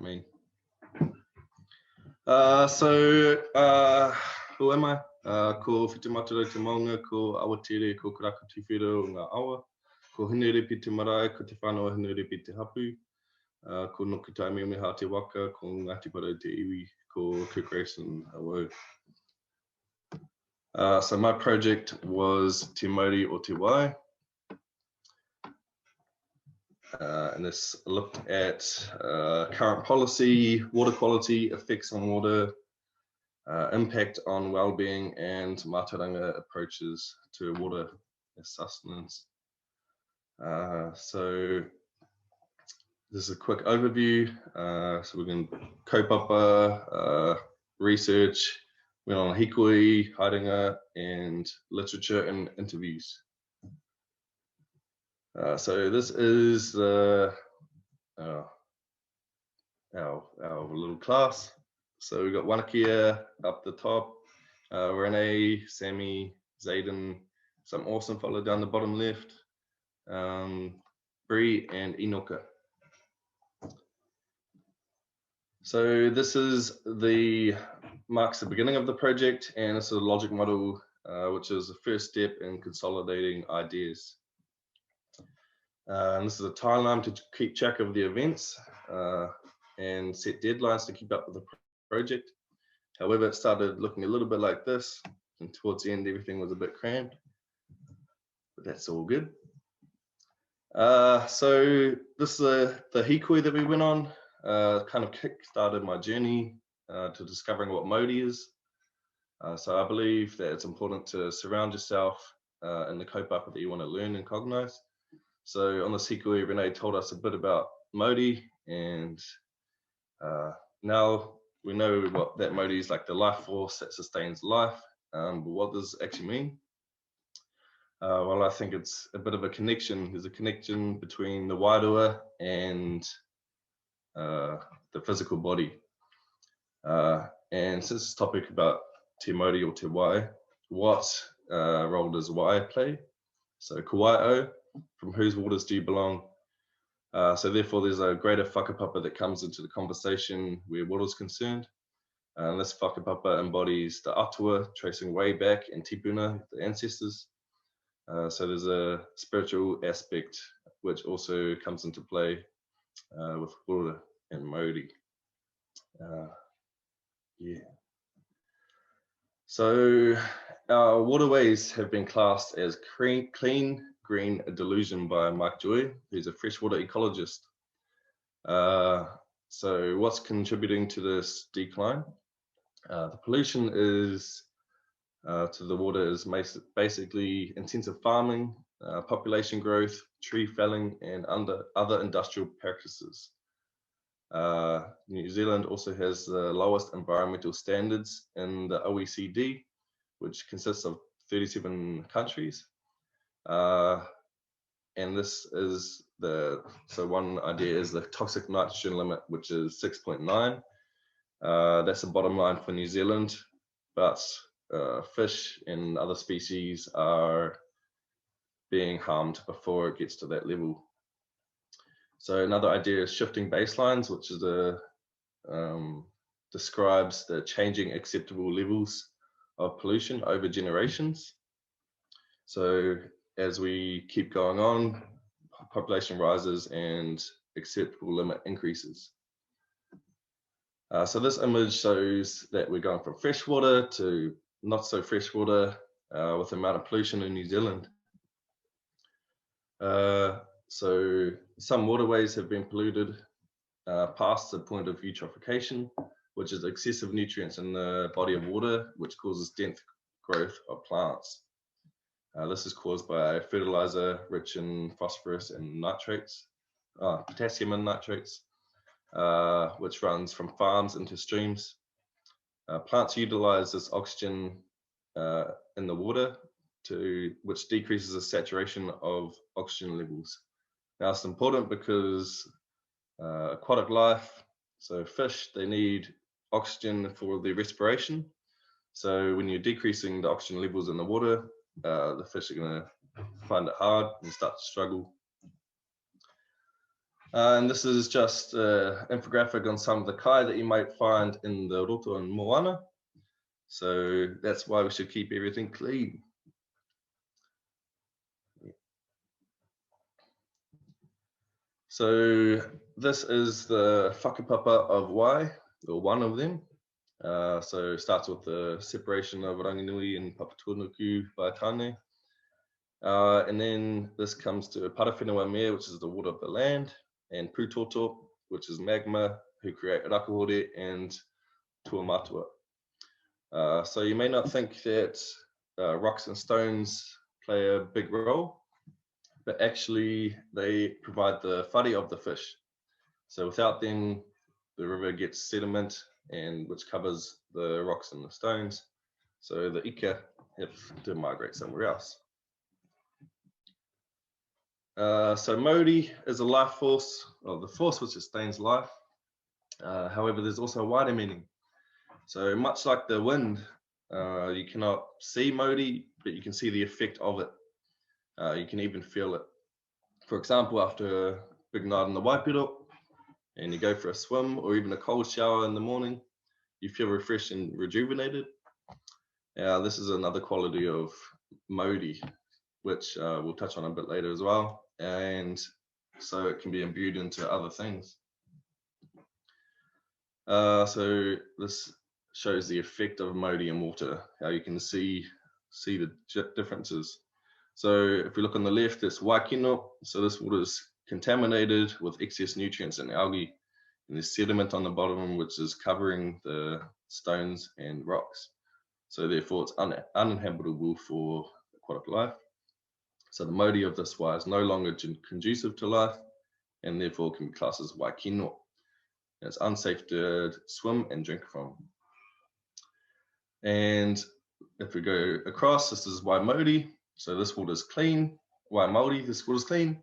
Me. Who am I? Ko whitimatera te maunga, ko awatere, ko karaka tuwhera o ngā awa, ko hinerepi te marae, ko te whanau hinerepi te hapu, ko noku tai me ha te waka, ko Ngāti Porou te iwi, ko Kurt Grayson awau. So my project was Te Mauri o Te Wai. And this looked at current policy, water quality, effects on water, impact on well-being, and mātauranga approaches to water as sustenance. So this is a quick overview. So we're going to kaupapa, research, went on hikoi, haringa, and literature and interviews. So this is our little class. So we've got Wanakia up the top, Renee, Sammy, Zayden, some awesome fellow down the bottom left, Bree and Enoka. So this is marks the beginning of the project, and this is a logic model, which is the first step in consolidating ideas. And this is a timeline to keep track of the events and set deadlines to keep up with the project. However, it started looking a little bit like this, and towards the end, everything was a bit crammed, but that's all good. So this is the hikoi that we went on, kind of kick-started my journey to discovering what mauri is. So I believe that it's important to surround yourself in the kaupapa that you want to learn and cognize. So on this hikoi, Renee told us a bit about mauri, and now we know what that mauri is, like the life force that sustains life. But what does it actually mean? Well, I think it's a bit of a connection. There's a connection between the wairua and the physical body. And since this topic about te mauri o te wai, what role does wai play? So ko wai-o, from whose waters do you belong? So therefore there's a greater whakapapa that comes into the conversation where water is concerned. And this whakapapa embodies the atua, tracing way back in Puna, the ancestors. So there's a spiritual aspect which also comes into play with water and mauri. Yeah. So our waterways have been classed as clean green delusion by Mike Joy, who's a freshwater ecologist. So what's contributing to this decline? The pollution is to the water is basically intensive farming, population growth, tree felling, and other industrial practices. New Zealand also has the lowest environmental standards in the OECD, which consists of 37 countries. And this is so one idea is the toxic nitrogen limit, which is 6.9. That's the bottom line for New Zealand, but fish and other species are being harmed before it gets to that level. So another idea is shifting baselines, which is describes the changing acceptable levels of pollution over generations. So as we keep going on, population rises and acceptable limit increases. So this image shows that we're going from freshwater to not so freshwater with the amount of pollution in New Zealand. So some waterways have been polluted past the point of eutrophication, which is excessive nutrients in the body of water, which causes dense growth of plants. This is caused by fertilizer rich in phosphorus and nitrates, potassium and nitrates, which runs from farms into streams. Plants utilize this oxygen in the water, which decreases the saturation of oxygen levels. Now it's important because aquatic life, so fish, they need oxygen for their respiration. So when you're decreasing the oxygen levels in the water, the fish are going to find it hard and start to struggle. And this is just an infographic on some of the kai that you might find in the roto and moana. So that's why we should keep everything clean. So this is the whakapapa of Wai, or one of them. So it starts with the separation of Ranginui and Papatūānuku by tēnei. And then this comes to Parawhenua mea, which is the water of the land, and Pūtoto, which is magma, who create rakahore and tuamatua. So you may not think that rocks and stones play a big role, but actually they provide the whare of the fish. So without them, the river gets sediment, and which covers the rocks and the stones. So the ika have to migrate somewhere else. So mauri is a life force, or the force which sustains life. However, there's also a wider meaning. So much like the wind, you cannot see mauri, but you can see the effect of it. You can even feel it. For example, after a big night in the waipiro, and you go for a swim or even a cold shower in the morning, you feel refreshed and rejuvenated. This is another quality of mauri, which we'll touch on a bit later as well. And so it can be imbued into other things. So this shows the effect of mauri in water, how you can see the differences. So if we look on the left, it's waikino. So this water is contaminated with excess nutrients and algae, and there's sediment on the bottom which is covering the stones and rocks. So therefore it's uninhabitable for aquatic life. So the mauri of this Wai is no longer conducive to life, and therefore can be classed as waikino. It's unsafe to swim and drink from. And if we go across, this is Wai Māori. So this water is clean. Wai Māori, this water is clean,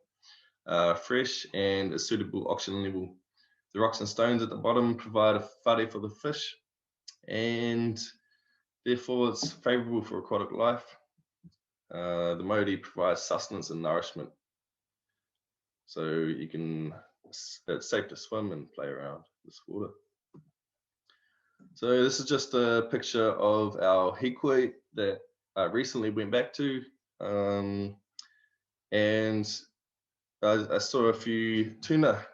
fresh, and a suitable oxygen level. The rocks and stones at the bottom provide a whare for the fish, and therefore it's favorable for aquatic life. The mauri provides sustenance and nourishment. So it's safe to swim and play around this water. So this is just a picture of our hikoi that I recently went back to. And I saw a few tuna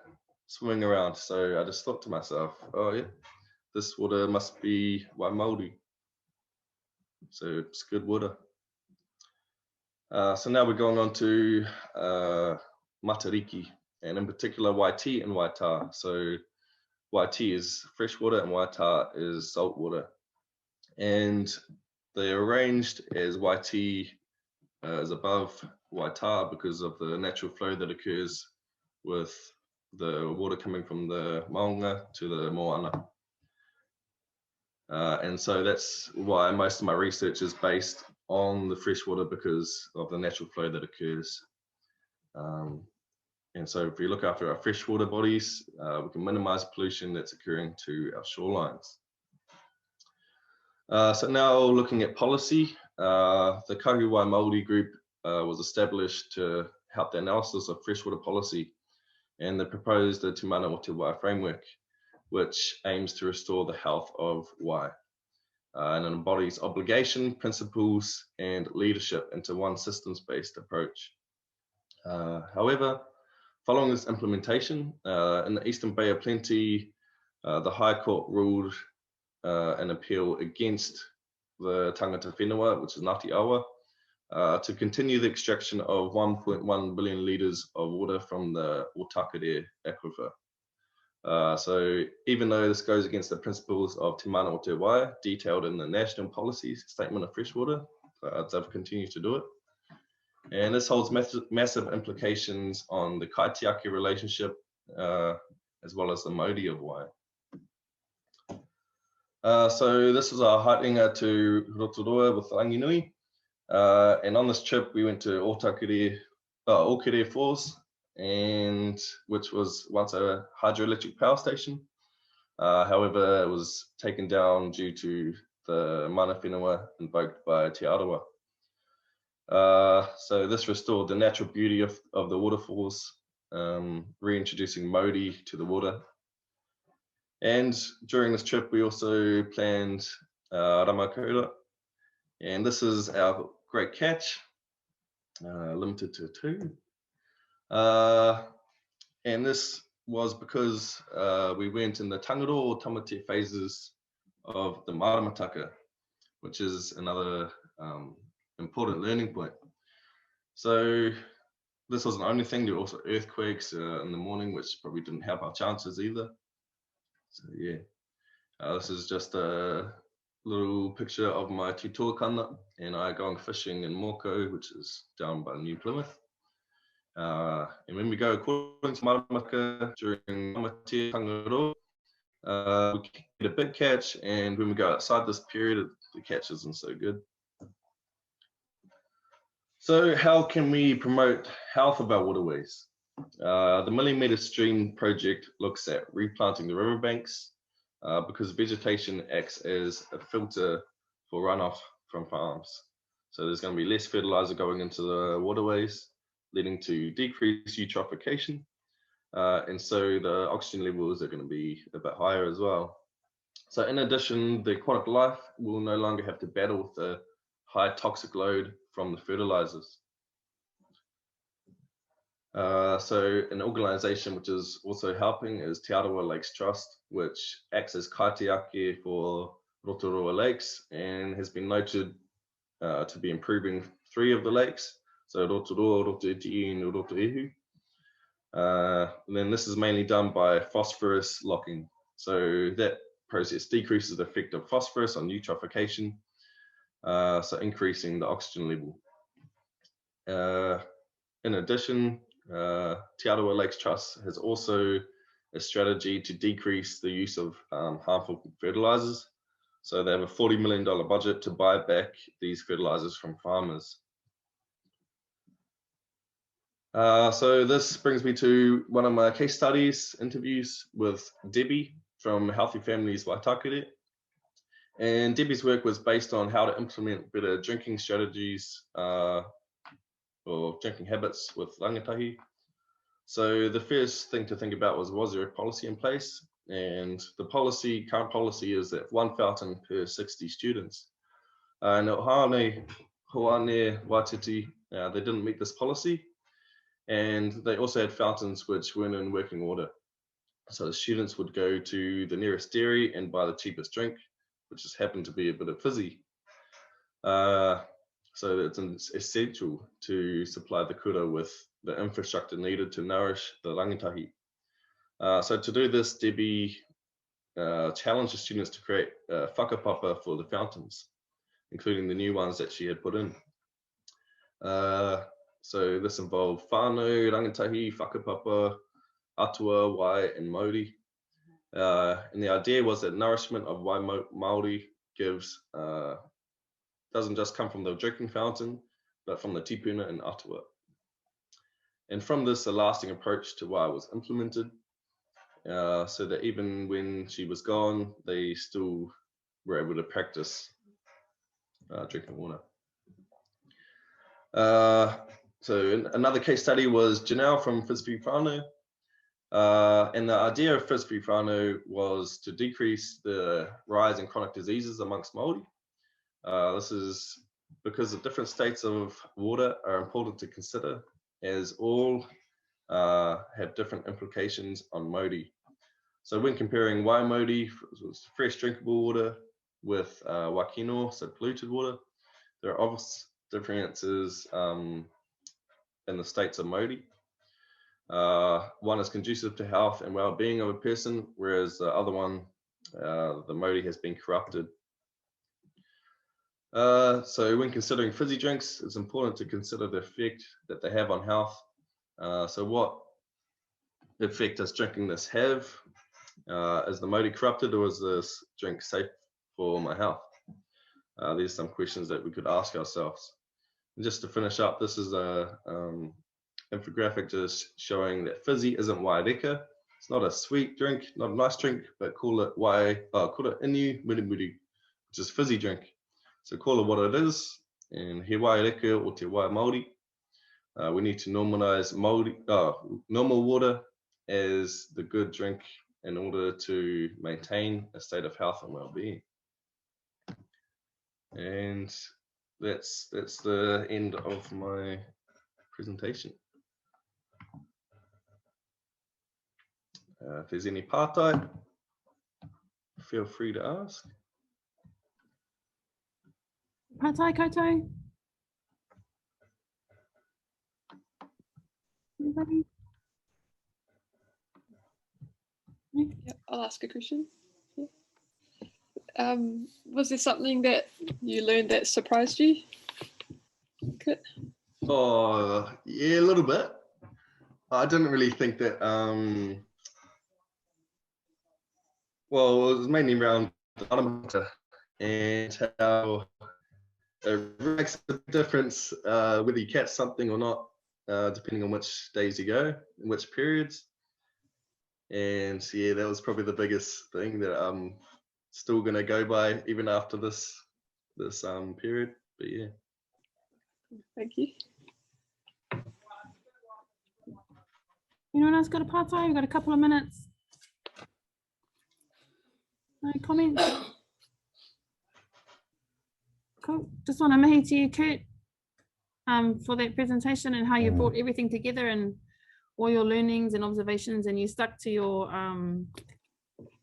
swimming around. So I just thought to myself, oh yeah, this water must be Wai Māori. So it's good water. So now we're going on to matariki, and in particular Waiti and Waitā. So Waiti is freshwater and Waitā is saltwater. And they are arranged as Waiti is above Waitā because of the natural flow that occurs with the water coming from the maunga to the moana. And so that's why most of my research is based on the freshwater because of the natural flow that occurs. And so if we look after our freshwater bodies, we can minimize pollution that's occurring to our shorelines. So now looking at policy, the Kahu Wai Māori group was established to help the analysis of freshwater policy, and they proposed the Te Mana o Te Wai framework, which aims to restore the health of Wai, and it embodies obligation, principles, and leadership into one systems-based approach. However, following this implementation, in the Eastern Bay of Plenty, the High Court ruled an appeal against the tangata whenua, which is Ngāti Awa, to continue the extraction of 1.1 billion litres of water from the Otakere aquifer. So even though this goes against the principles of Te Mana o Te Wai, detailed in the National Policy Statement of Freshwater, they've continued to do it. And this holds massive implications on the kaitiaki relationship, as well as the mauri of Wai. So this was our haerenga to Rotorua with Ranginui. And on this trip, we went to Okere Falls, and which was once a hydroelectric power station. However, it was taken down due to the mana whenua invoked by Te Arawa. So this restored the natural beauty of the waterfalls, reintroducing mauri to the water. And during this trip, we also planned ramakura, and this is our great catch, limited to 2. And this was because we went in the tangaro or tamate phases of the maramataka, which is another important learning point. So this wasn't the only thing, there were also earthquakes in the morning, which probably didn't help our chances either. So yeah, this is just a little picture of my tutoakana and I going fishing in Moko, which is down by New Plymouth. And when we go according to Maramataka during Tamate Tangaro, we get a big catch, and when we go outside this period, the catch isn't so good. So how can we promote health of our waterways? The Millimetre Stream project looks at replanting the riverbanks because vegetation acts as a filter for runoff from farms. So there's going to be less fertilizer going into the waterways, leading to decreased eutrophication. And so the oxygen levels are going to be a bit higher as well. So in addition, the aquatic life will no longer have to battle with the high toxic load from the fertilizers. So an organization which is also helping is Te Arawa Lakes Trust, which acts as kaitiake for Rotorua Lakes and has been noted to be improving 3 of the lakes, so Rotorua, Rotoiti and Rotoehu. And then this is mainly done by phosphorus locking. So that process decreases the effect of phosphorus on eutrophication, so increasing the oxygen level. In addition, Te Arawa Lakes Trust has also a strategy to decrease the use of harmful fertilizers. So they have a $40 million budget to buy back these fertilizers from farmers. So this brings me to one of my case studies interviews with Debbie from Healthy Families Waitakere. And Debbie's work was based on how to implement better drinking strategies or drinking habits with rangatahi. So the first thing to think about was there a policy in place? And the current policy is that 1 fountain per 60 students. And at Hoane Waititi, they didn't meet this policy. And they also had fountains which weren't in working order. So the students would go to the nearest dairy and buy the cheapest drink, which just happened to be a bit of fizzy. So it's essential to supply the kura with the infrastructure needed to nourish the rangatahi. So to do this, Debbie challenged the students to create a whakapapa for the fountains, including the new ones that she had put in. So this involved whanau, rangatahi, whakapapa, atua, wai, and mauri. And the idea was that nourishment of Wai Māori doesn't just come from the drinking fountain, but from the tipuna and atua. And from this, a lasting approach to wai was implemented, so that even when she was gone, they still were able to practice drinking water. So another case study was Janell from Fizz whanau. And the idea of Fizz whanau was to decrease the rise in chronic diseases amongst Māori. This is because the different states of water are important to consider, as all have different implications on Māori. So when comparing Wai Māori, fresh drinkable water, with wakino, so polluted water, there are obvious differences in the states of Māori. One is conducive to health and well-being of a person, whereas the other one, the Māori, has been corrupted. So when considering fizzy drinks, it's important to consider the effect that they have on health. So what effect does drinking this have? Is the Māori corrupted, or is this drink safe for my health? These are some questions that we could ask ourselves. And just to finish up, this is a infographic just showing that fizzy isn't waireka. It's not a sweet drink, not a nice drink, but call it inu murimuri, which is fizzy drink. So call it what it is, and he waireka or te Wai Māori. We need to normalize normal water as the good drink in order to maintain a state of health and well-being. And that's the end of my presentation. If there's any pātai, feel free to ask. Pātai koutou? Anybody? Yeah, I'll ask a question. Yeah. Was there something that you learned that surprised you, Kurt? Oh, yeah, a little bit. I didn't really think that, well, it was mainly around the and how it makes a difference whether you catch something or not, depending on which days you go, in which periods. And yeah, that was probably the biggest thing that I'm still gonna go by even after this period. But yeah. Thank you. Anyone else got a pātai? We've got a couple of minutes. No comments? Cool. Just want to mihi to you, Kurt, for that presentation and how you brought everything together and all your learnings and observations, and you stuck to your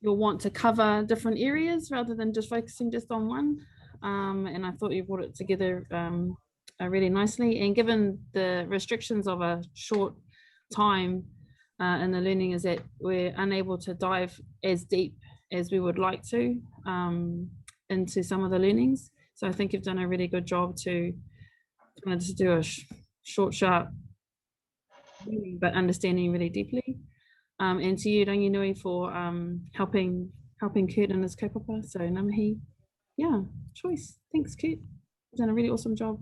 want to cover different areas rather than just focusing just on one. And I thought you brought it together really nicely. And given the restrictions of a short time and the learning is that we're unable to dive as deep as we would like to into some of the learnings. So I think you've done a really good job to kind of just do a short, sharp, but understanding really deeply. And to you, Rangi Nui, for helping Kurt in his kaupapa. So ngā mihi, yeah, choice. Thanks, Kurt. You've done a really awesome job.